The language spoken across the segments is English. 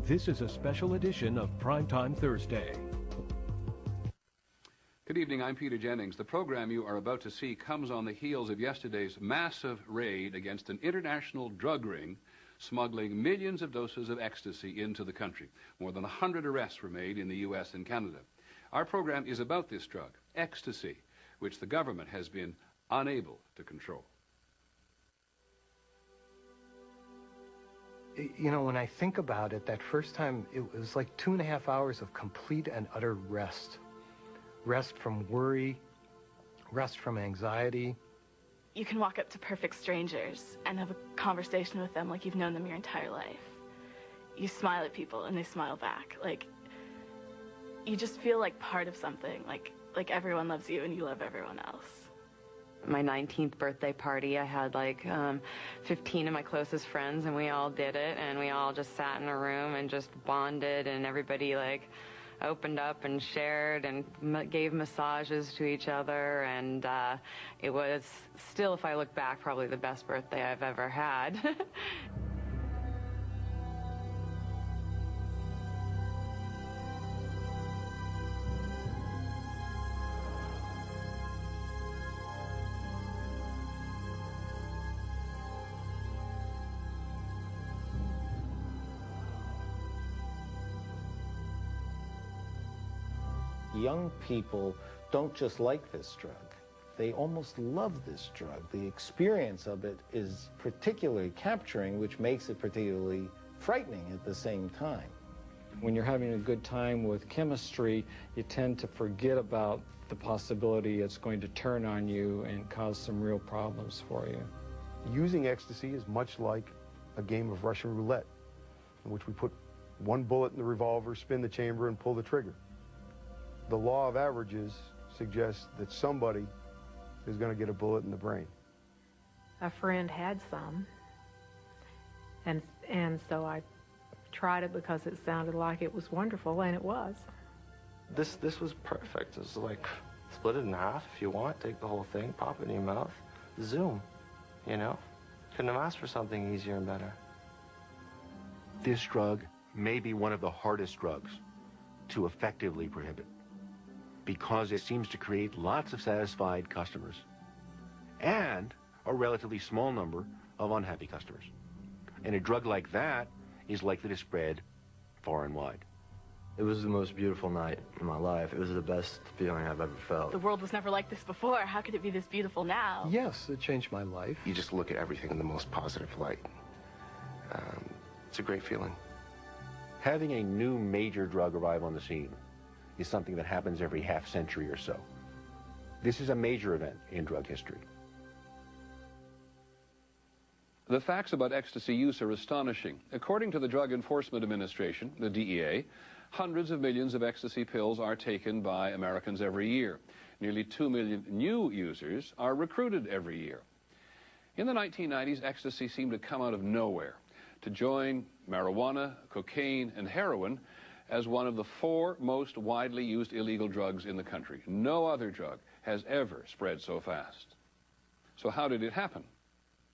This is a special edition of Primetime Thursday. Good evening, I'm Peter Jennings. The program you are about to see comes on the heels of yesterday's massive raid against an international drug ring smuggling millions of doses of ecstasy into the country. More than 100 arrests were made in the U.S. and Canada. Our program is about this drug, ecstasy, which the government has been unable to control. You know, when I think about it, that first time, it was like 2.5 hours of complete and utter rest. Rest from worry, rest from anxiety. You can walk up to perfect strangers and have a conversation with them like you've known them your entire life. You smile at people and they smile back. Like, you just feel like part of something, like everyone loves you and you love everyone else. My 19th birthday party, I had like 15 of my closest friends, and we all did it, and we all just sat in a room and just bonded, and everybody like opened up and shared and gave massages to each other, and it was still, if I look back, probably the best birthday I've ever had. Young people don't just like this drug, they almost love this drug. The experience of it is particularly capturing, which makes it particularly frightening at the same time. When you're having a good time with chemistry, you tend to forget about the possibility it's going to turn on you and cause some real problems for you. Using ecstasy is much like a game of Russian roulette, in which we put one bullet in the revolver, spin the chamber, and pull the trigger. The law of averages suggests that somebody is going to get a bullet in the brain. A friend had some, and so I tried it because it sounded like it was wonderful, and it was. This was perfect. It was like, split it in half if you want, take the whole thing, pop it in your mouth, zoom, you know? Couldn't have asked for something easier and better. This drug may be one of the hardest drugs to effectively prohibit, because it seems to create lots of satisfied customers and a relatively small number of unhappy customers. And a drug like that is likely to spread far and wide. It was the most beautiful night in my life. It was the best feeling I've ever felt. The world was never like this before. How could it be this beautiful now? Yes, it changed my life. You just look at everything in the most positive light. It's a great feeling. Having a new major drug arrive on the scene is something that happens every half century or so. This is a major event in drug history. The facts about ecstasy use are astonishing. According to the Drug Enforcement Administration, the DEA, hundreds of millions of ecstasy pills are taken by Americans every year. Nearly 2 million new users are recruited every year. In the 1990s, ecstasy seemed to come out of nowhere to join marijuana, cocaine, and heroin as one of the 4 most widely used illegal drugs in the country. No other drug has ever spread so fast. So how did it happen?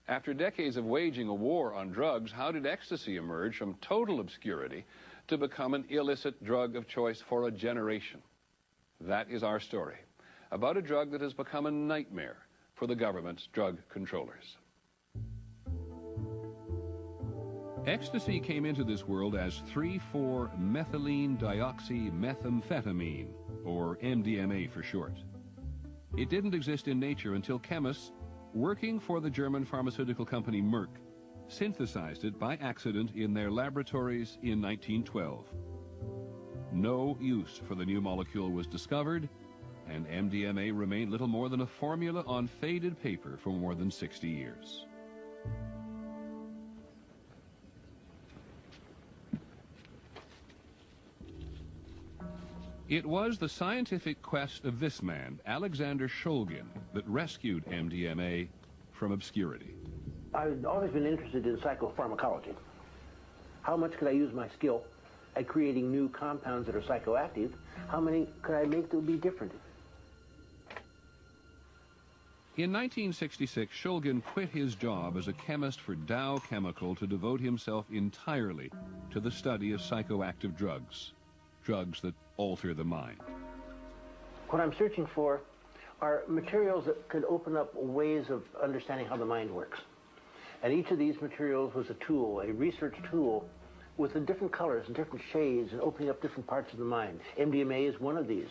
After decades of waging a war on drugs, how did ecstasy emerge from total obscurity to become an illicit drug of choice for a generation? That is our story, about a drug that has become a nightmare for the government's drug controllers. Ecstasy came into this world as 3,4-methylene dioxymethamphetamine, or MDMA for short. It didn't exist in nature until chemists working for the German pharmaceutical company Merck synthesized it by accident in their laboratories in 1912. No use for the new molecule was discovered, and MDMA remained little more than a formula on faded paper for more than 60 years. It was the scientific quest of this man, Alexander Shulgin, that rescued MDMA from obscurity. I've always been interested in psychopharmacology. How much could I use my skill at creating new compounds that are psychoactive? How many could I make that would be different? In 1966, Shulgin quit his job as a chemist for Dow Chemical to devote himself entirely to the study of psychoactive drugs, drugs that alter the mind. What I'm searching for are materials that could open up ways of understanding how the mind works. And each of these materials was a tool, a research tool, with the different colors and different shades and opening up different parts of the mind. MDMA is one of these.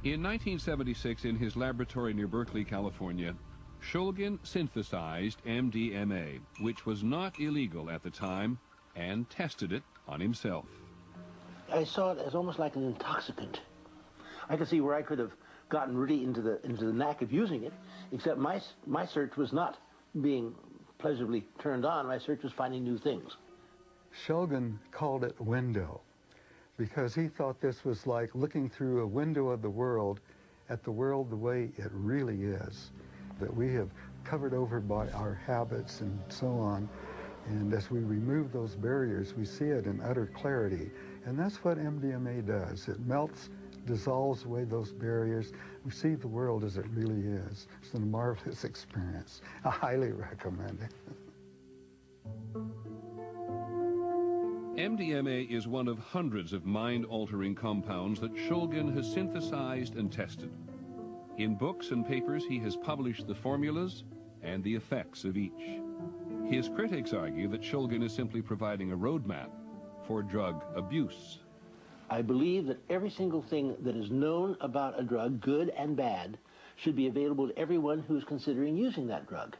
In 1976, in his laboratory near Berkeley, California, Shulgin synthesized MDMA, which was not illegal at the time, and tested it on himself. I saw it as almost like an intoxicant. I could see where I could have gotten really into the knack of using it, except my search was not being pleasurably turned on. My search was finding new things. Shulgin called it window, because he thought this was like looking through a window of the world at the world the way it really is, that we have covered over by our habits and so on. And as we remove those barriers, we see it in utter clarity. And that's what MDMA does. It melts, dissolves away those barriers. We see the world as it really is. It's a marvelous experience. I highly recommend it. MDMA is one of hundreds of mind-altering compounds that Shulgin has synthesized and tested. In books and papers, he has published the formulas and the effects of each. His critics argue that Shulgin is simply providing a roadmap for drug abuse. I believe that every single thing that is known about a drug, good and bad, should be available to everyone who is considering using that drug.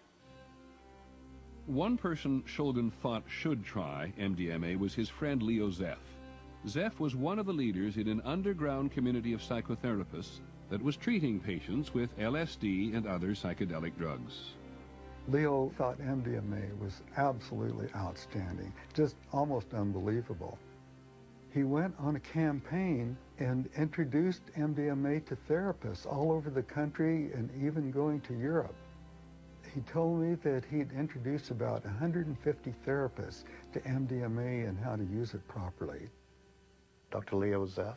One person Shulgin thought should try MDMA was his friend Leo Zeff. Zeff was one of the leaders in an underground community of psychotherapists that was treating patients with LSD and other psychedelic drugs. Leo thought MDMA was absolutely outstanding, just almost unbelievable. He went on a campaign and introduced MDMA to therapists all over the country and even going to Europe. He told me that he'd introduced about 150 therapists to MDMA and how to use it properly. Dr. Leo Zeff,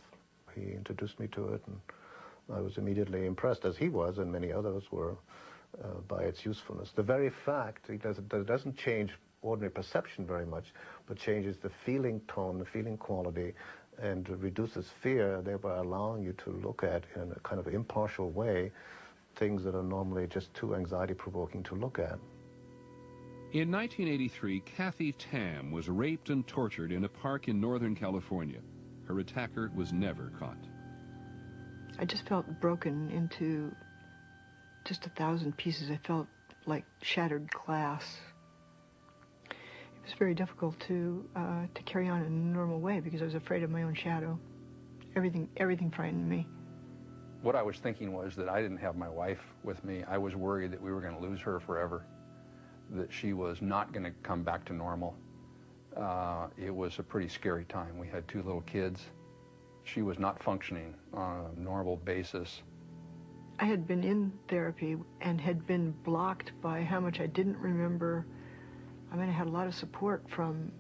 he introduced me to it, and I was immediately impressed, as he was and many others were, by its usefulness. The very fact that it doesn't change ordinary perception very much, but changes the feeling tone, the feeling quality, and reduces fear, thereby allowing you to look at in a kind of impartial way things that are normally just too anxiety-provoking to look at. In 1983, Kathy Tam was raped and tortured in a park in Northern California. Her attacker was never caught. I just felt broken into just 1,000 pieces. I felt like shattered glass. It was very difficult to carry on in a normal way because I was afraid of my own shadow. Everything frightened me. What I was thinking was that I didn't have my wife with me. I was worried that we were going to lose her forever, that she was not going to come back to normal. It was a pretty scary time. We had 2 little kids. She was not functioning on a normal basis. I had been in therapy and had been blocked by how much I didn't remember. I mean, I had a lot of support from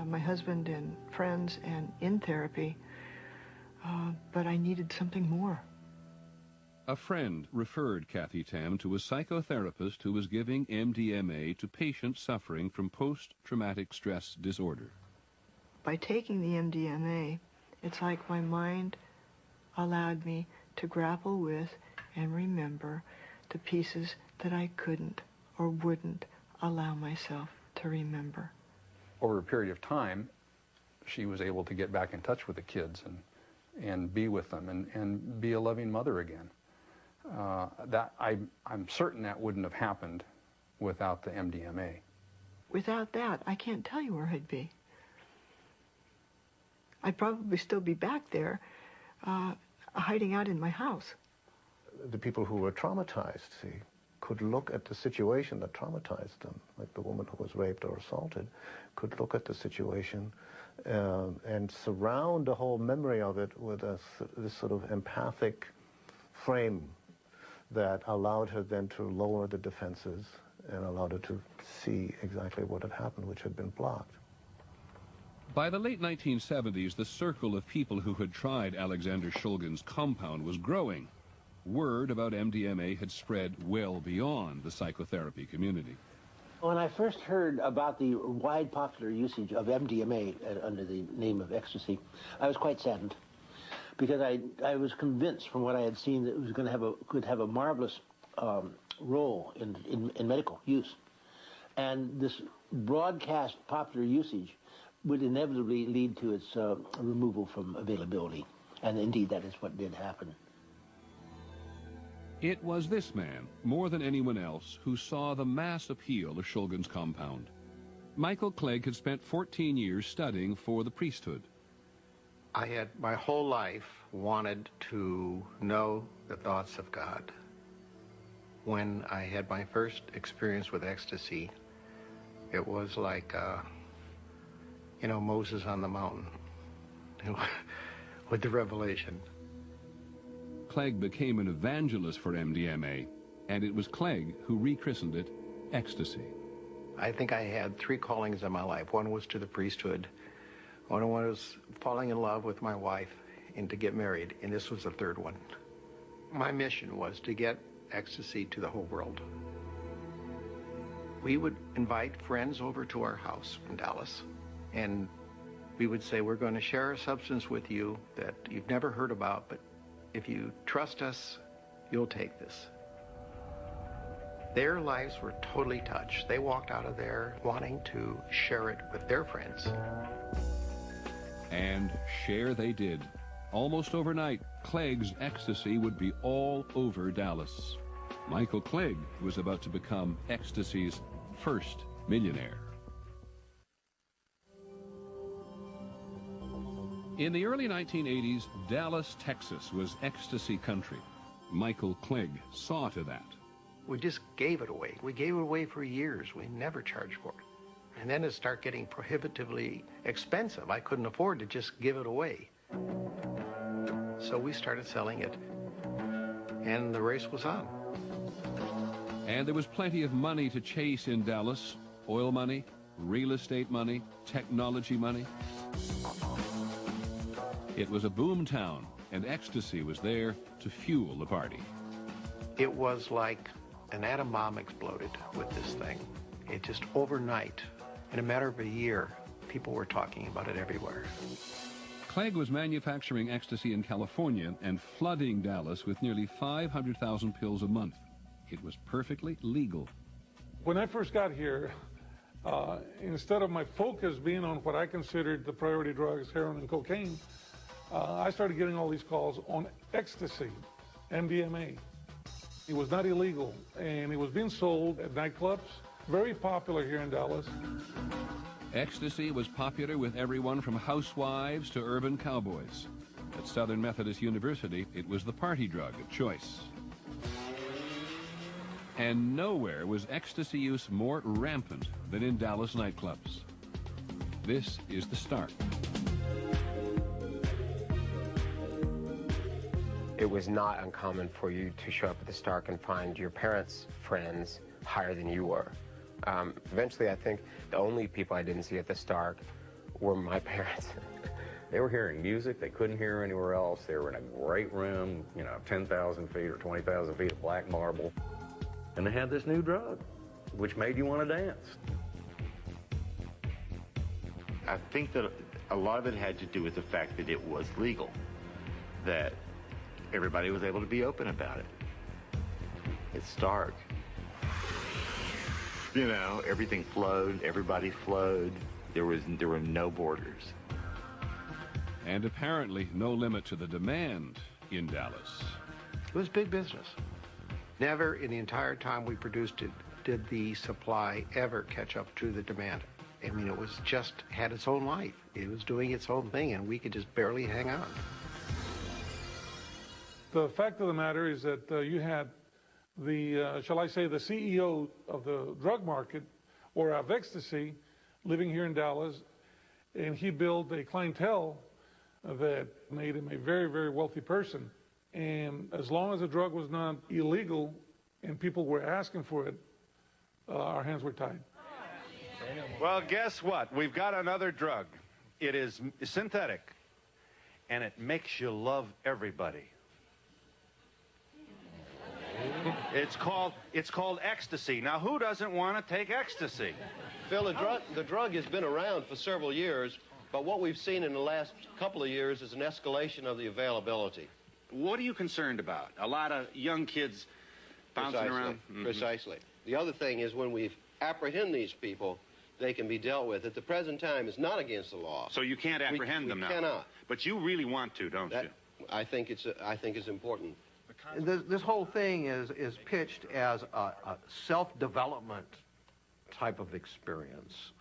my husband and friends and in therapy, but I needed something more. A friend referred Kathy Tam to a psychotherapist who was giving MDMA to patients suffering from post-traumatic stress disorder. By taking the MDMA, it's like my mind allowed me to grapple with and remember the pieces that I couldn't or wouldn't allow myself to remember. Over a period of time, she was able to get back in touch with the kids and be with them and be a loving mother again. I'm certain that wouldn't have happened without the MDMA. Without that, I can't tell you where I'd be. I'd probably still be back there, hiding out in my house. The people who were traumatized, see, could look at the situation that traumatized them, like the woman who was raped or assaulted, could look at the situation and surround the whole memory of it with this sort of empathic frame that allowed her then to lower the defenses and allowed her to see exactly what had happened, which had been blocked. By the late 1970s, the circle of people who had tried Alexander Shulgin's compound was growing. word about MDMA had spread well beyond the psychotherapy community. When I first heard about the wide popular usage of MDMA under the name of ecstasy, I was quite saddened, because I was convinced from what I had seen that it was going to could have a marvelous role in medical use. And this broadcast popular usage would inevitably lead to its removal from availability. And indeed, that is what did happen. It was this man, more than anyone else, who saw the mass appeal of Shulgin's compound. Michael Clegg had spent 14 years studying for the priesthood. I had my whole life wanted to know the thoughts of God. When I had my first experience with ecstasy, it was like, you know, Moses on the mountain with the revelation. Clegg became an evangelist for MDMA, and it was Clegg who rechristened it ecstasy. I think I had three callings in my life. One was to the priesthood, one was falling in love with my wife and to get married, and this was the third one. My mission was to get ecstasy to the whole world. We would invite friends over to our house in Dallas, and we would say, we're going to share a substance with you that you've never heard about, but if you trust us, you'll take this. Their lives were totally touched. They walked out of there wanting to share it with their friends. And share they did. Almost overnight, Clegg's ecstasy would be all over Dallas. Michael Clegg was about to become ecstasy's first millionaire. In the early 1980s, Dallas, Texas was ecstasy country. Michael Clegg saw to that. We just gave it away. We gave it away for years. We never charged for it. And then it started getting prohibitively expensive. I couldn't afford to just give it away. So we started selling it, and the race was on. And there was plenty of money to chase in Dallas. Oil money, real estate money, technology money. It was a boom town, and ecstasy was there to fuel the party. It was like an atom bomb exploded with this thing. It just overnight, in a matter of a year, people were talking about it everywhere. Clegg was manufacturing ecstasy in California and flooding Dallas with nearly 500,000 pills a month. It was perfectly legal. When I first got here, instead of my focus being on what I considered the priority drugs, heroin and cocaine, I started getting all these calls on ecstasy, MDMA. It was not illegal, and it was being sold at nightclubs, very popular here in Dallas. Ecstasy was popular with everyone from housewives to urban cowboys. At Southern Methodist University, it was the party drug of choice. And nowhere was ecstasy use more rampant than in Dallas nightclubs. This is the start. It was not uncommon for you to show up at the Stark and find your parents' friends higher than you were. Eventually, I think the only people I didn't see at the Stark were my parents. They were hearing music they couldn't hear anywhere else. They were in a great room, you know, 10,000 feet or 20,000 feet of black marble. And they had this new drug, which made you want to dance. I think that a lot of it had to do with the fact that it was legal, that everybody was able to be open about it. It's Stark. You know, everything flowed, everybody flowed. There were no borders. And apparently no limit to the demand in Dallas. It was big business. Never in the entire time we produced it did the supply ever catch up to the demand. I mean, it was just had its own life. It was doing its own thing, and we could just barely hang on. The fact of the matter is that you had the, shall I say, the CEO of the drug market, or of ecstasy, living here in Dallas, and he built a clientele that made him a very, very wealthy person. And as long as the drug was not illegal and people were asking for it, our hands were tied. Well, guess what? We've got another drug. It is synthetic, and it makes you love everybody. It's called ecstasy. Now, who doesn't want to take ecstasy? Phil, the drug has been around for several years, but what we've seen in the last couple of years is an escalation of the availability. What are you concerned about? A lot of young kids bouncing around? Precisely. The other thing is when we apprehend these people, they can be dealt with. At the present time, it's not against the law. So you can't apprehend them now? We cannot. But you really want to, don't you? I think it's important. This whole thing is pitched as a self-development type of experience.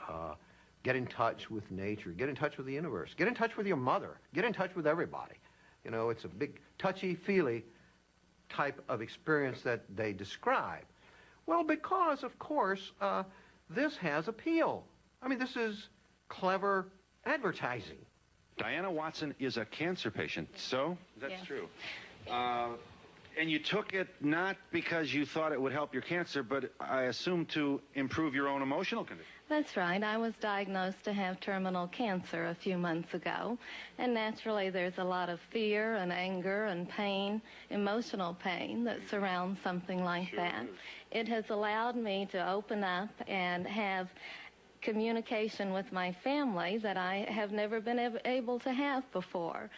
Get in touch with nature. Get in touch with the universe. Get in touch with your mother. Get in touch with everybody. You know, it's a big touchy-feely type of experience that they describe. Well, because, of course, this has appeal. I mean, this is clever advertising. Diana Watson is a cancer patient, so? That's yes. True. And you took it not because you thought it would help your cancer, but I assume to improve your own emotional condition. That's right. I was diagnosed to have terminal cancer a few months ago, and naturally there's a lot of fear and anger and pain, emotional pain that surrounds something like that. It has allowed me to open up and have communication with my family that I have never been able to have before.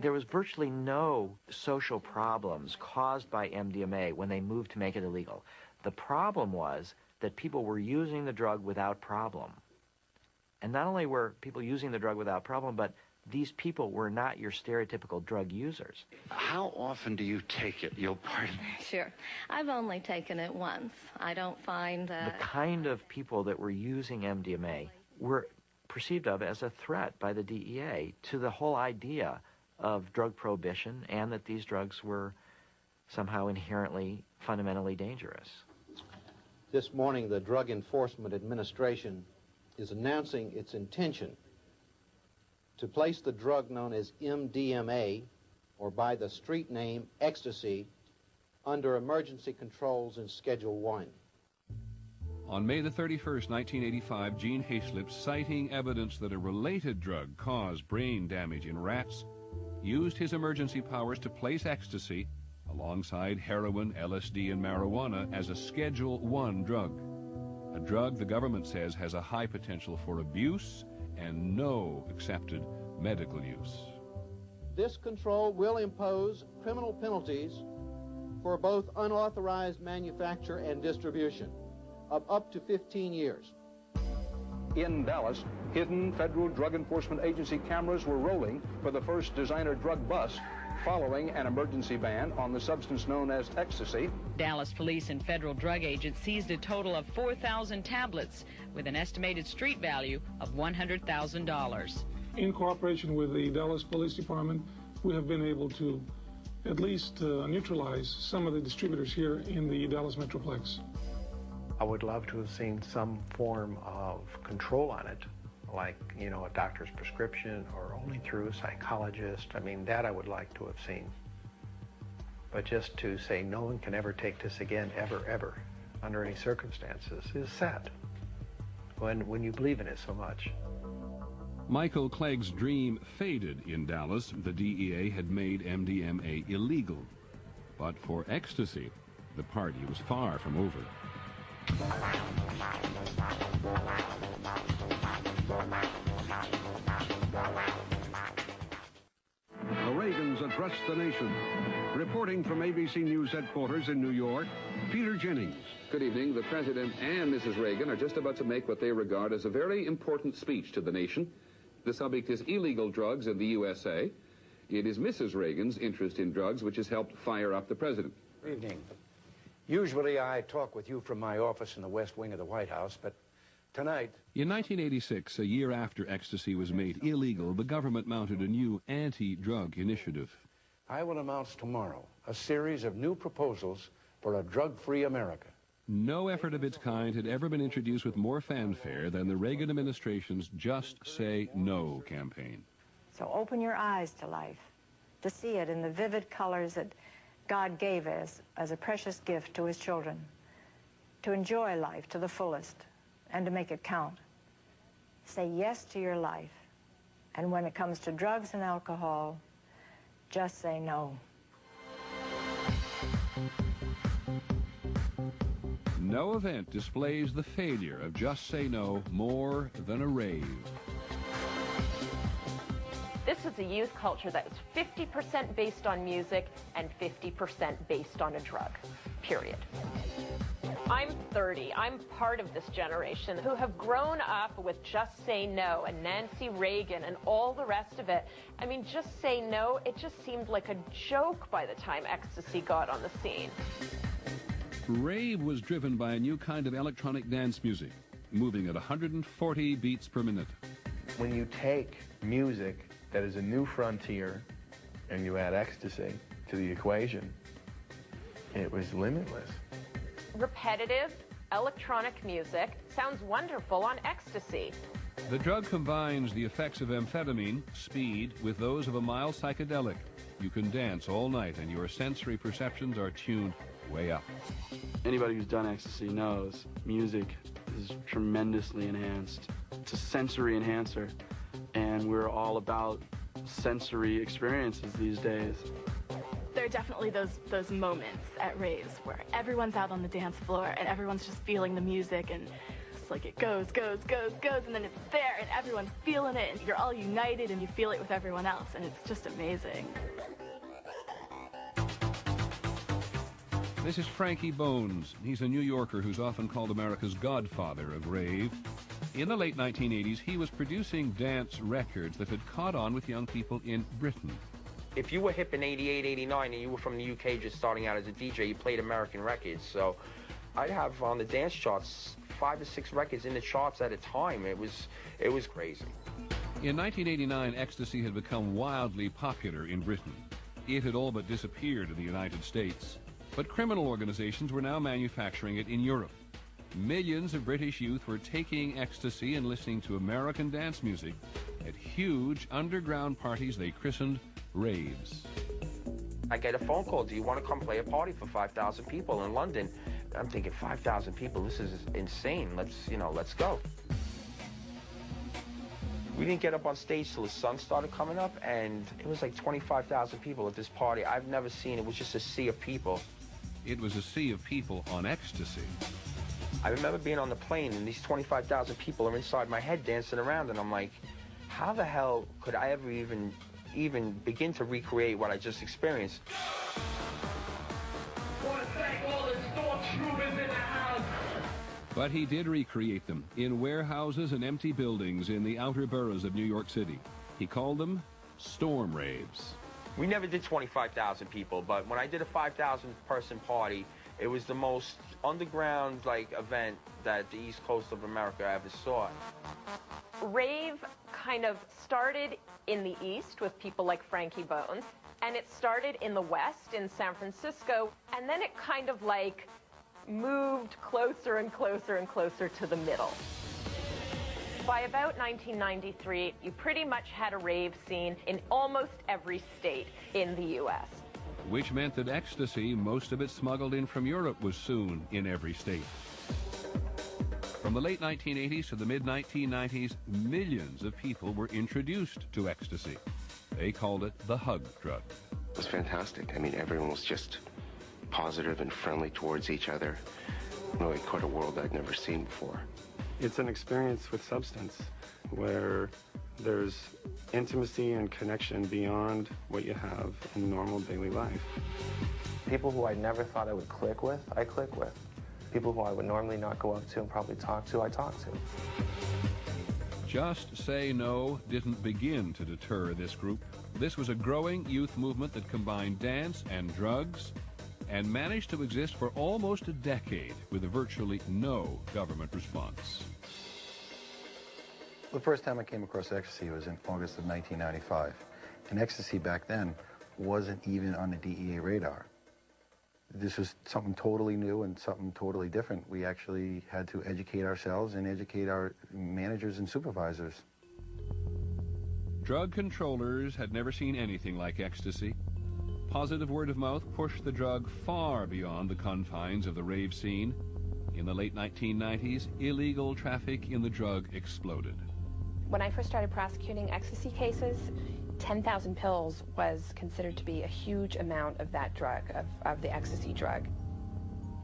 There was virtually no social problems caused by MDMA when they moved to make it illegal. The problem was that people were using the drug without problem. And not only were people using the drug without problem, but these people were not your stereotypical drug users. How often do you take it? You'll pardon me. Sure. I've only taken it once. I don't find... The kind of people that were using MDMA were perceived of as a threat by the DEA to the whole idea of drug prohibition and that these drugs were somehow inherently, fundamentally dangerous. This morning, the Drug Enforcement Administration is announcing its intention to place the drug known as MDMA, or by the street name ecstasy, under emergency controls in Schedule 1. On May the 31st, 1985, Gene Hayslip, citing evidence that a related drug caused brain damage in rats, used his emergency powers to place ecstasy alongside heroin, LSD, and marijuana as a Schedule 1 drug. A drug the government says has a high potential for abuse and no accepted medical use. This control will impose criminal penalties for both unauthorized manufacture and distribution of up to 15 years. In Dallas, hidden Federal Drug Enforcement Agency cameras were rolling for the first designer drug bust following an emergency ban on the substance known as ecstasy. Dallas police and federal drug agents seized a total of 4,000 tablets with an estimated street value of $100,000. In cooperation with the Dallas Police Department, we have been able to at least neutralize some of the distributors here in the Dallas Metroplex. I would love to have seen some form of control on it, like, you know, a doctor's prescription or only through a psychologist. I mean, that I would like to have seen. But just to say no one can ever take this again, ever, ever, under any circumstances, is sad when you believe in it so much. Michael Clegg's dream faded in Dallas. The DEA had made MDMA illegal. But for ecstasy, the party was far from over. The Reagans address the nation. Reporting from ABC News headquarters in New York, Peter Jennings. Good evening. The President and Mrs. Reagan are just about to make what they regard as a very important speech to the nation. The subject is illegal drugs in the USA. It is Mrs. Reagan's interest in drugs which has helped fire up the President. Good evening. Usually I talk with you from my office in the West Wing of the White House, but tonight... In 1986, a year after ecstasy was made illegal, the government mounted a new anti-drug initiative. I will announce tomorrow a series of new proposals for a drug-free America. No effort of its kind had ever been introduced with more fanfare than the Reagan administration's Just Say No campaign. So open your eyes to life, to see it in the vivid colors that God gave us as a precious gift to his children, to enjoy life to the fullest and to make it count. Say yes to your life, and when it comes to drugs and alcohol, just say no. No event displays the failure of Just Say No more than a rave. This is a youth culture that is 50% based on music and 50% based on a drug, period. I'm 30. I'm part of this generation who have grown up with Just Say No and Nancy Reagan and all the rest of it. I mean, Just Say No, it just seemed like a joke by the time ecstasy got on the scene. Rave was driven by a new kind of electronic dance music, moving at 140 beats per minute. When you take music that is a new frontier and you add ecstasy to the equation, it was limitless. Repetitive, electronic music sounds wonderful on ecstasy. The drug combines the effects of amphetamine, speed, with those of a mild psychedelic. You can dance all night and your sensory perceptions are tuned way up. Anybody who's done ecstasy knows music is tremendously enhanced. It's a sensory enhancer, and we're all about sensory experiences these days. There are definitely those moments at raves where everyone's out on the dance floor and everyone's just feeling the music, and it's like it goes, goes, goes, goes, and then it's there and everyone's feeling it and you're all united and you feel it with everyone else, and it's just amazing. This is Frankie Bones. He's a New Yorker who's often called America's godfather of rave. In the late 1980s, he was producing dance records that had caught on with young people in Britain. If you were hip in 88, 89, and you were from the UK just starting out as a DJ, you played American records. So I'd have on the dance charts 5 to 6 records in the charts at a time. It was crazy. In 1989, ecstasy had become wildly popular in Britain. It had all but disappeared in the United States. But criminal organizations were now manufacturing it in Europe. Millions of British youth were taking ecstasy and listening to American dance music at huge underground parties they christened raves. I get a phone call, do you want to come play a party for 5,000 people in London? I'm thinking, 5,000 people, this is insane. Let's go. We didn't get up on stage till the sun started coming up, and it was like 25,000 people at this party. I've never seen, it was just a sea of people. It was a sea of people on ecstasy. I remember being on the plane, and these 25,000 people are inside my head dancing around, and I'm like, how the hell could I ever even begin to recreate what I just experienced? But he did recreate them in warehouses and empty buildings in the outer boroughs of New York City. He called them storm raves. We never did 25,000 people, but when I did a 5,000 person party, it was the most underground event that the East Coast of America ever saw. Rave kind of started in the East with people like Frankie Bones, and it started in the West in San Francisco, and then it kind of moved closer and closer and closer to the middle. By about 1993, you pretty much had a rave scene in almost every state in the U.S. Which meant that ecstasy, most of it smuggled in from Europe, was soon in every state. From the late 1980s to the mid-1990s, millions of people were introduced to ecstasy. They called it the hug drug. It was fantastic. I mean, everyone was just positive and friendly towards each other. Really quite a world I'd never seen before. It's an experience with substance where there's intimacy and connection beyond what you have in normal daily life. People who I never thought I would click with, I click with. People who I would normally not go up to and probably talk to, I talk to. Just Say No didn't begin to deter this group. This was a growing youth movement that combined dance and drugs and managed to exist for almost a decade with virtually no government response. The first time I came across ecstasy was in August of 1995. And ecstasy back then wasn't even on the DEA radar. This was something totally new and something totally different. We actually had to educate ourselves and educate our managers and supervisors. Drug controllers had never seen anything like ecstasy. Positive word of mouth pushed the drug far beyond the confines of the rave scene. In the late 1990s, illegal traffic in the drug exploded. When I first started prosecuting ecstasy cases, 10,000 pills was considered to be a huge amount of that drug, of the ecstasy drug.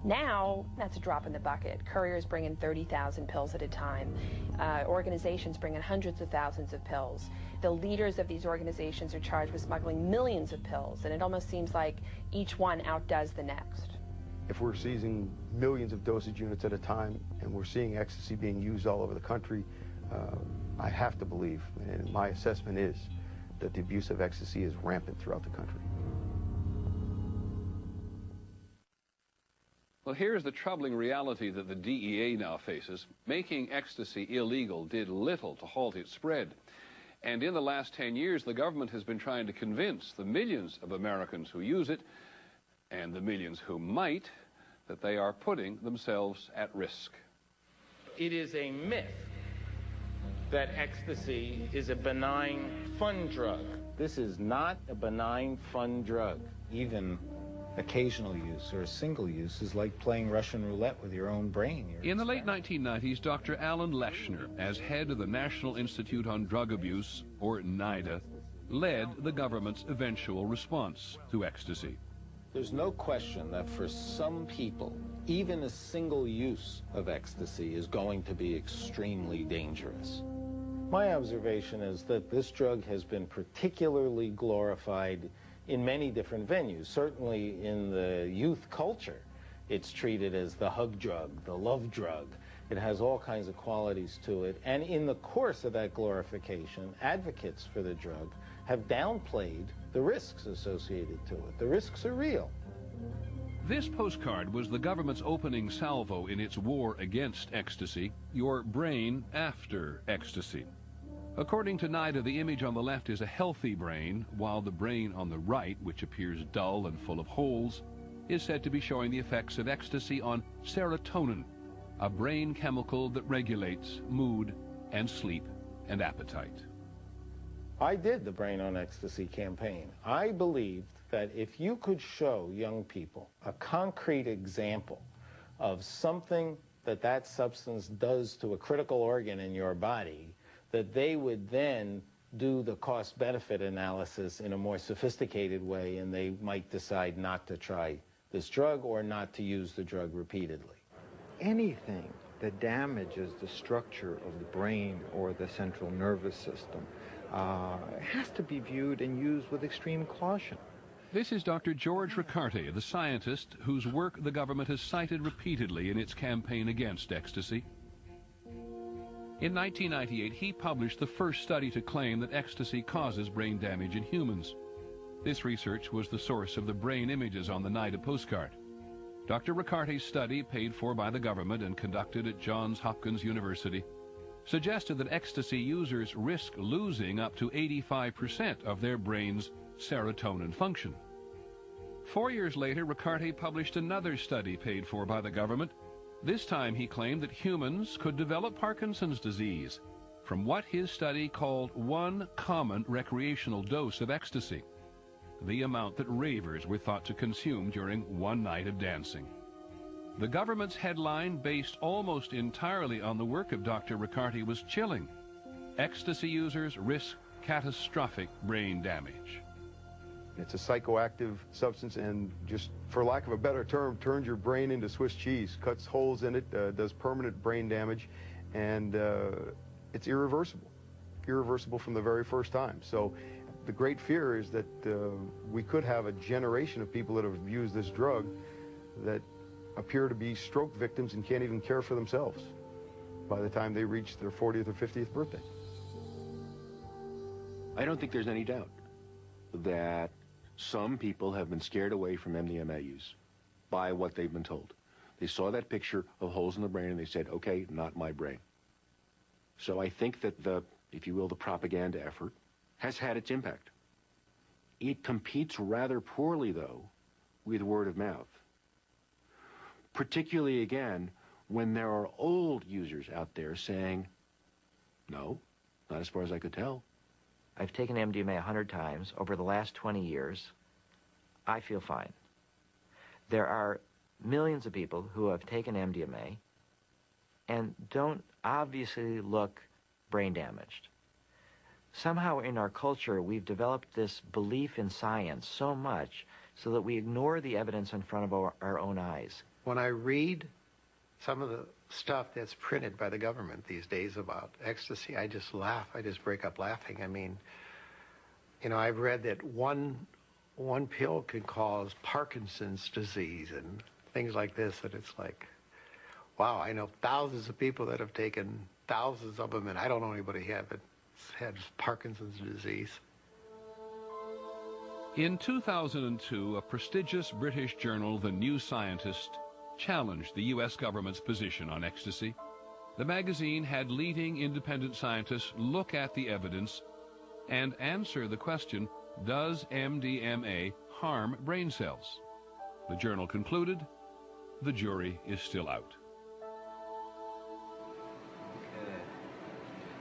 Now, that's a drop in the bucket. Couriers bring in 30,000 pills at a time. Organizations bring in hundreds of thousands of pills. The leaders of these organizations are charged with smuggling millions of pills, and it almost seems like each one outdoes the next. If we're seizing millions of dosage units at a time, and we're seeing ecstasy being used all over the country, I have to believe, and my assessment is, that the abuse of ecstasy is rampant throughout the country. Well, here's the troubling reality that the DEA now faces. Making ecstasy illegal did little to halt its spread. And in the last 10 years, the government has been trying to convince the millions of Americans who use it, and the millions who might, that they are putting themselves at risk. It is a myth that ecstasy is a benign, fun drug. This is not a benign, fun drug. Even occasional use or a single use is like playing Russian roulette with your own brain. In the late 1990s, Dr. Alan Leshner, as head of the National Institute on Drug Abuse, or NIDA, led the government's eventual response to ecstasy. There's no question that for some people, even a single use of ecstasy is going to be extremely dangerous. My observation is that this drug has been particularly glorified in many different venues. Certainly in the youth culture, it's treated as the hug drug, the love drug. It has all kinds of qualities to it. And in the course of that glorification, advocates for the drug have downplayed the risks associated to it. The risks are real. This postcard was the government's opening salvo in its war against ecstasy, Your Brain After Ecstasy. According to NIDA, the image on the left is a healthy brain, while the brain on the right, which appears dull and full of holes, is said to be showing the effects of ecstasy on serotonin, a brain chemical that regulates mood and sleep and appetite. I did the Brain on Ecstasy campaign. I believed that if you could show young people a concrete example of something that substance does to a critical organ in your body, that they would then do the cost-benefit analysis in a more sophisticated way, and they might decide not to try this drug or not to use the drug repeatedly. Anything that damages the structure of the brain or the central nervous system has to be viewed and used with extreme caution. This is Dr. George Ricarte, the scientist whose work the government has cited repeatedly in its campaign against ecstasy. In 1998, he published the first study to claim that ecstasy causes brain damage in humans. This research was the source of the brain images on the NIDA postcard. Dr. Ricarte's study, paid for by the government and conducted at Johns Hopkins University, suggested that ecstasy users risk losing up to 85% of their brain's serotonin function. 4 years later, Ricarte published another study paid for by the government. This time he claimed that humans could develop Parkinson's disease from what his study called one common recreational dose of ecstasy, the amount that ravers were thought to consume during one night of dancing. The government's headline, based almost entirely on the work of Dr. Ricarte, was chilling. Ecstasy users risk catastrophic brain damage. It's a psychoactive substance and, just for lack of a better term, turns your brain into Swiss cheese, cuts holes in it, does permanent brain damage, and it's irreversible from the very first time. So the great fear is that we could have a generation of people that have used this drug that appear to be stroke victims and can't even care for themselves by the time they reach their 40th or 50th birthday. I don't think there's any doubt that some people have been scared away from MDMA use by what they've been told. They saw that picture of holes in the brain and they said, okay, not my brain. So I think that the, if you will, the propaganda effort has had its impact. It competes rather poorly, though, with word of mouth. Particularly, again, when there are old users out there saying, no, not as far as I could tell. I've taken MDMA 100 times. Over the last 20 years, I feel fine. There are millions of people who have taken MDMA and don't obviously look brain damaged. Somehow in our culture, we've developed this belief in science so much so that we ignore the evidence in front of our own eyes. When I read some of the stuff that's printed by the government these days about ecstasy, I just laugh. I just break up laughing. I mean, you know, I've read that one pill can cause Parkinson's disease and things like this, and it's like, wow, I know thousands of people that have taken thousands of them, and I don't know anybody who had Parkinson's disease. In 2002, a prestigious British journal, The New Scientist, challenged the U.S. government's position on ecstasy. The magazine had leading independent scientists look at the evidence and answer the question, does MDMA harm brain cells? The journal concluded, the jury is still out.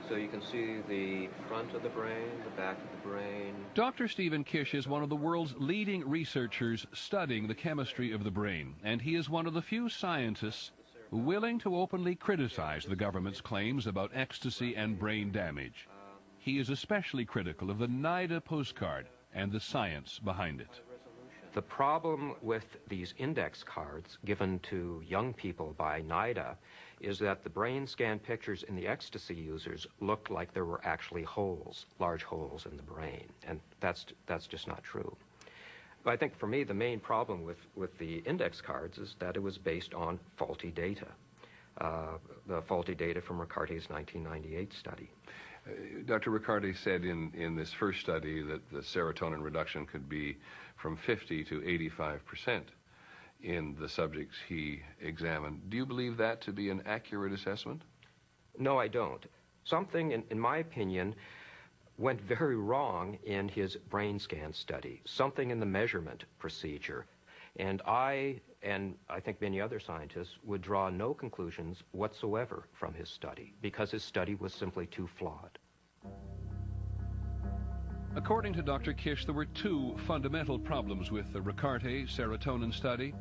So you can see the front of the brain, the back of the brain. Dr. Stephen Kish is one of the world's leading researchers studying the chemistry of the brain, and he is one of the few scientists willing to openly criticize the government's claims about ecstasy and brain damage. He is especially critical of the NIDA postcard and the science behind it. The problem with these index cards given to young people by NIDA is that the brain scan pictures in the ecstasy users looked like there were actually holes, large holes in the brain, and that's just not true. But I think for me the main problem with the index cards is that it was based on faulty data, the faulty data from Ricarte's 1998 study. Dr. Ricarte said in this first study that the serotonin reduction could be from 50 to 85% in the subjects he examined. Do you believe that to be an accurate assessment? No, I don't. Something, in my opinion, went very wrong in his brain scan study, something in the measurement procedure. And I think many other scientists would draw no conclusions whatsoever from his study because his study was simply too flawed. According to Dr. Kish, there were two fundamental problems with the Ricarte serotonin study.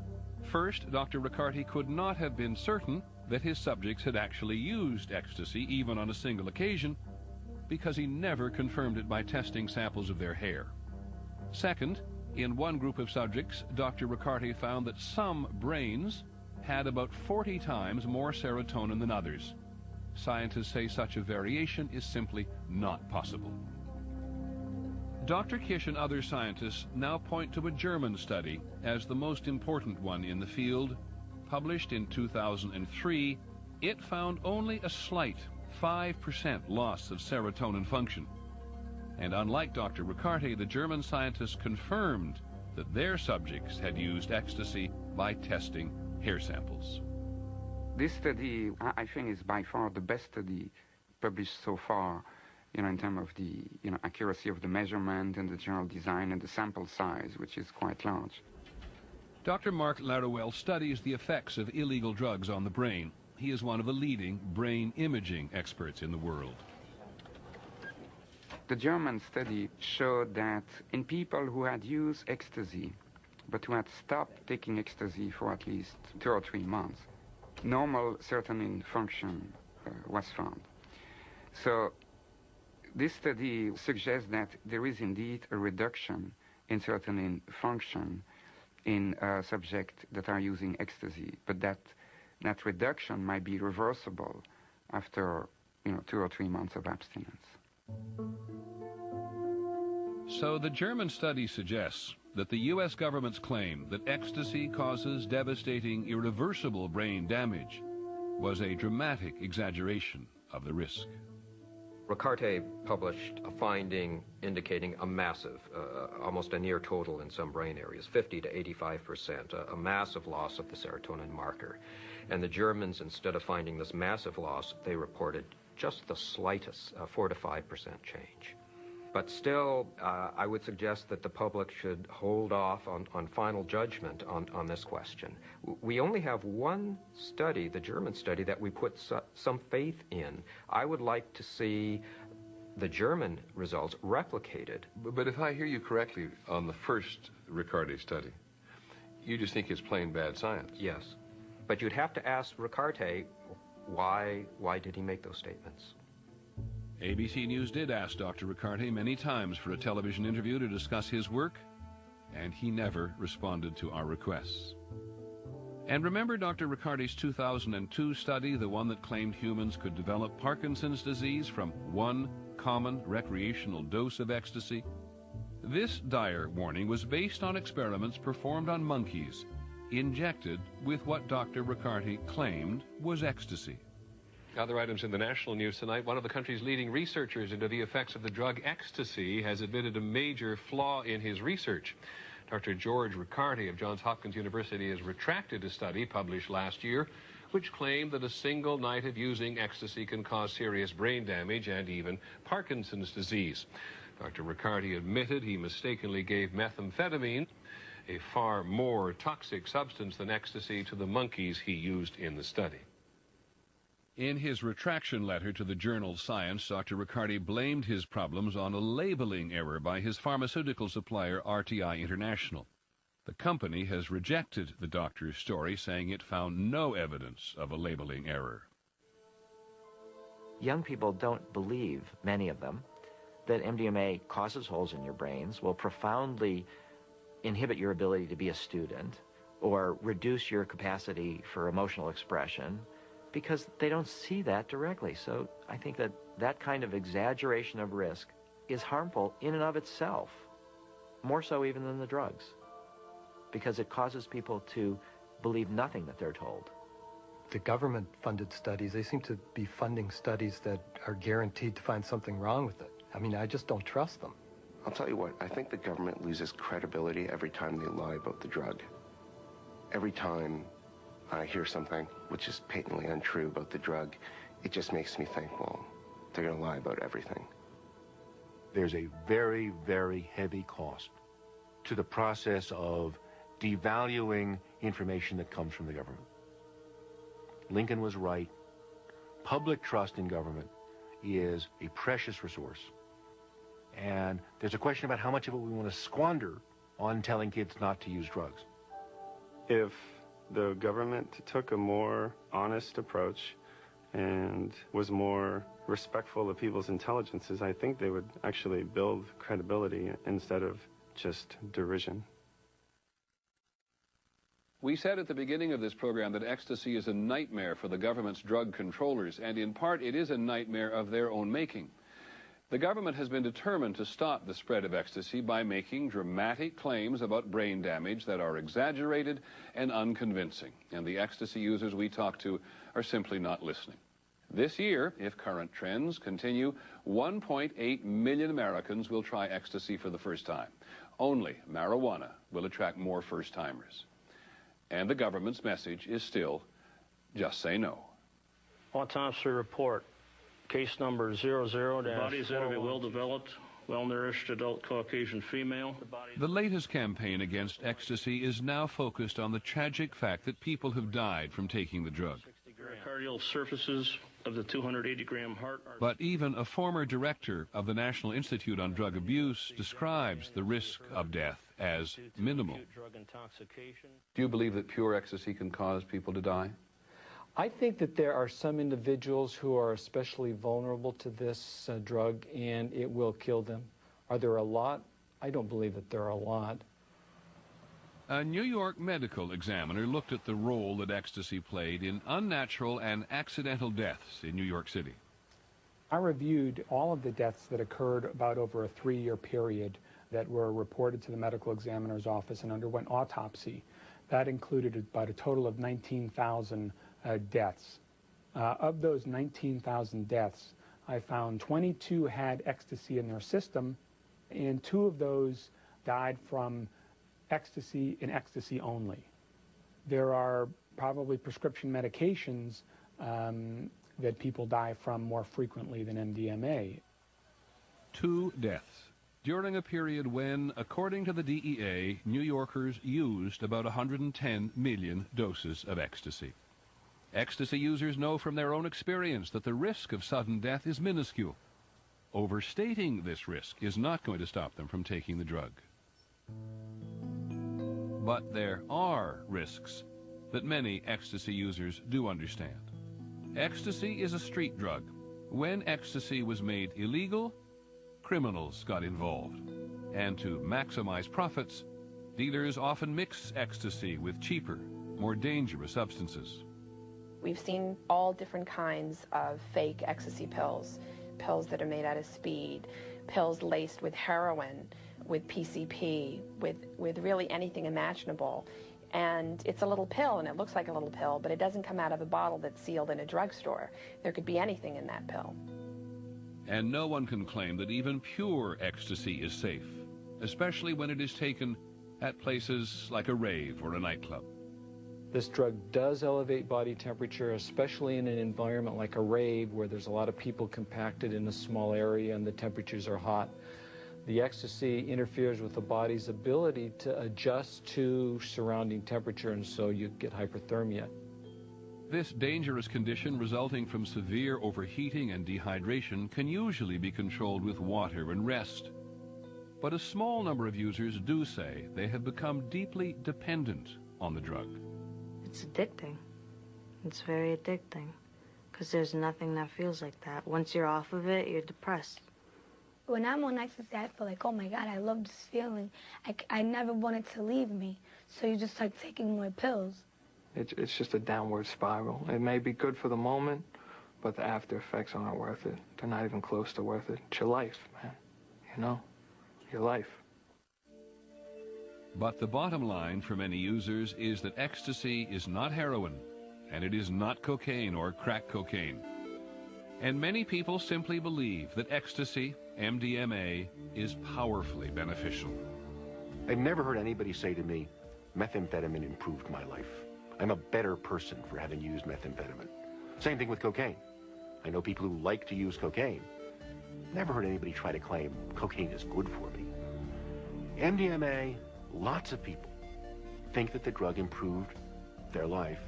First, Dr. Ricarte could not have been certain that his subjects had actually used ecstasy, even on a single occasion, because he never confirmed it by testing samples of their hair. Second, in one group of subjects, Dr. Ricarte found that some brains had about 40 times more serotonin than others. Scientists say such a variation is simply not possible. Dr. Kish and other scientists now point to a German study as the most important one in the field. Published in 2003, it found only a slight 5% loss of serotonin function. And unlike Dr. Ricarte, the German scientists confirmed that their subjects had used ecstasy by testing hair samples. This study, I think, is by far the best study published so far, in terms of the, accuracy of the measurement and the general design and the sample size, which is quite large. Dr. Mark Laruelle studies the effects of illegal drugs on the brain. He is one of the leading brain imaging experts in the world. The German study showed that in people who had used ecstasy, but who had stopped taking ecstasy for at least 2 or 3 months, normal serotonin function was found. So this study suggests that there is indeed a reduction in serotonin function in subjects that are using ecstasy, but that reduction might be reversible after 2 or 3 months of abstinence. So the German study suggests that the U.S. government's claim that ecstasy causes devastating, irreversible brain damage was a dramatic exaggeration of the risk. Ricarte published a finding indicating a massive, almost a near total in some brain areas, 50 to 85%, a massive loss of the serotonin marker. And the Germans, instead of finding this massive loss, they reported just the slightest 4 to 5% change. But still, I would suggest that the public should hold off on final judgment on this question. We only have one study, the German study, that we put some faith in. I would like to see the German results replicated. But if I hear you correctly on the first Ricarte study, you just think it's plain bad science. Yes. But you'd have to ask Ricarte why did he make those statements? ABC News did ask Dr. Ricarte many times for a television interview to discuss his work, and he never responded to our requests. And remember Dr. Riccardi's 2002 study, the one that claimed humans could develop Parkinson's disease from one common recreational dose of ecstasy? This dire warning was based on experiments performed on monkeys, injected with what Dr. Riccardi claimed was ecstasy. Other items in the national news tonight. One of the country's leading researchers into the effects of the drug ecstasy has admitted a major flaw in his research. Dr. George Riccardi of Johns Hopkins University has retracted a study published last year which claimed that a single night of using ecstasy can cause serious brain damage and even Parkinson's disease. Dr. Riccardi admitted he mistakenly gave methamphetamine, a far more toxic substance than ecstasy, to the monkeys he used in the study. In his retraction letter to the journal Science, Dr. Riccardi blamed his problems on a labeling error by his pharmaceutical supplier RTI International. The company has rejected the doctor's story, saying it found no evidence of a labeling error. Young people don't believe, many of them, that MDMA causes holes in your brains, will profoundly inhibit your ability to be a student, or reduce your capacity for emotional expression, because they don't see that directly. So I think that that kind of exaggeration of risk is harmful in and of itself, more so even than the drugs, because it causes people to believe nothing that they're told. The government-funded studies, they seem to be funding studies that are guaranteed to find something wrong with it. I mean, I just don't trust them. I'll tell you what, I think the government loses credibility every time they lie about the drug. Every time I hear something which is patently untrue about the drug, it just makes me think, well, they're going to lie about everything. There's a very, very heavy cost to the process of devaluing information that comes from the government. Lincoln was right. Public trust in government is a precious resource. And there's a question about how much of it we want to squander on telling kids not to use drugs. If the government took a more honest approach and was more respectful of people's intelligences, I think they would actually build credibility instead of just derision. We said at the beginning of this program that ecstasy is a nightmare for the government's drug controllers, and in part it is a nightmare of their own making. The government has been determined to stop the spread of ecstasy by making dramatic claims about brain damage that are exaggerated and unconvincing, and the ecstasy users we talk to are simply not listening. This year, if current trends continue, 1.8 million Americans will try ecstasy for the first time. Only marijuana will attract more first-timers. And the government's message is still, just say no. Autopsy report. Case number 00-. The body is said to be well-developed, well-nourished adult Caucasian female. The latest campaign against ecstasy is now focused on the tragic fact that people have died from taking the drug. Cardial surfaces of the 280-gram heart are... But even a former director of the National Institute on Drug Abuse describes the risk of death as minimal. Do you believe that pure ecstasy can cause people to die? I think that there are some individuals who are especially vulnerable to this drug, and it will kill them. Are there a lot? I don't believe that there are a lot. A New York medical examiner looked at the role that ecstasy played in unnatural and accidental deaths in New York City. I reviewed all of the deaths that occurred about over a 3-year period that were reported to the medical examiner's office and underwent autopsy. That included about a total of 19,000 deaths. Of those 19,000 deaths, I found 22 had ecstasy in their system, and 2 of those died from ecstasy and ecstasy only. There are probably prescription medications that people die from more frequently than MDMA. 2 deaths during a period when, according to the DEA, New Yorkers used about 110 million doses of ecstasy. Ecstasy users know from their own experience that the risk of sudden death is minuscule. Overstating this risk is not going to stop them from taking the drug. But there are risks that many ecstasy users do understand. Ecstasy is a street drug. When ecstasy was made illegal, criminals got involved. And to maximize profits, dealers often mix ecstasy with cheaper, more dangerous substances. We've seen all different kinds of fake ecstasy pills, pills that are made out of speed, pills laced with heroin, with PCP, with really anything imaginable. And it's a little pill, and it looks like a little pill, but it doesn't come out of a bottle that's sealed in a drugstore. There could be anything in that pill. And no one can claim that even pure ecstasy is safe, especially when it is taken at places like a rave or a nightclub. This drug does elevate body temperature, especially in an environment like a rave where there's a lot of people compacted in a small area and the temperatures are hot. The ecstasy interferes with the body's ability to adjust to surrounding temperature, and so you get hyperthermia. This dangerous condition resulting from severe overheating and dehydration can usually be controlled with water and rest. But a small number of users do say they have become deeply dependent on the drug. It's addicting. It's very addicting, because there's nothing that feels like that. Once you're off of it, you're depressed. When I'm on ecstasy, I feel like, oh my God, I love this feeling. I never want it to leave me. So you just start taking more pills. It's just a downward spiral. It may be good for the moment, but the after effects aren't worth it. They're not even close to worth it. It's your life, man. You know? Your life. But the bottom line for many users is that ecstasy is not heroin, and it is not cocaine or crack cocaine. And many people simply believe that ecstasy, MDMA, is powerfully beneficial. I've never heard anybody say to me, methamphetamine improved my life. I'm a better person for having used methamphetamine. Same thing with cocaine. I know people who like to use cocaine. Never heard anybody try to claim cocaine is good for me. MDMA, lots of people think that the drug improved their life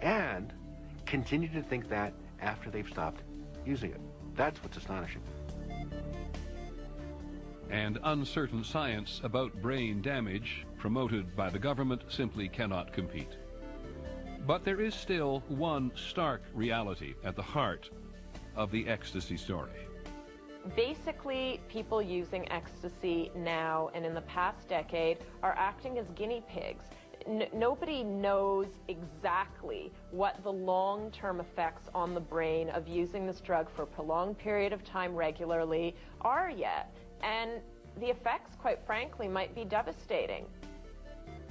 and continue to think that after they've stopped using it. That's what's astonishing. And uncertain science about brain damage promoted by the government simply cannot compete. But there is still one stark reality at the heart of the ecstasy story. Basically, people using ecstasy now and in the past decade are acting as guinea pigs. Nobody knows exactly what the long-term effects on the brain of using this drug for a prolonged period of time regularly are yet. And the effects, quite frankly, might be devastating.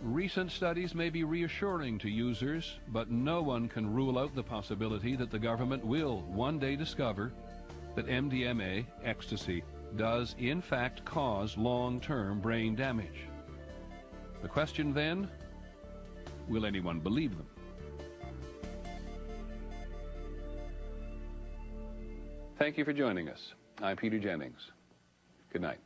Recent studies may be reassuring to users, but no one can rule out the possibility that the government will one day discover that MDMA, ecstasy, does in fact cause long-term brain damage. The question then, will anyone believe them? Thank you for joining us. I'm Peter Jennings. Good night.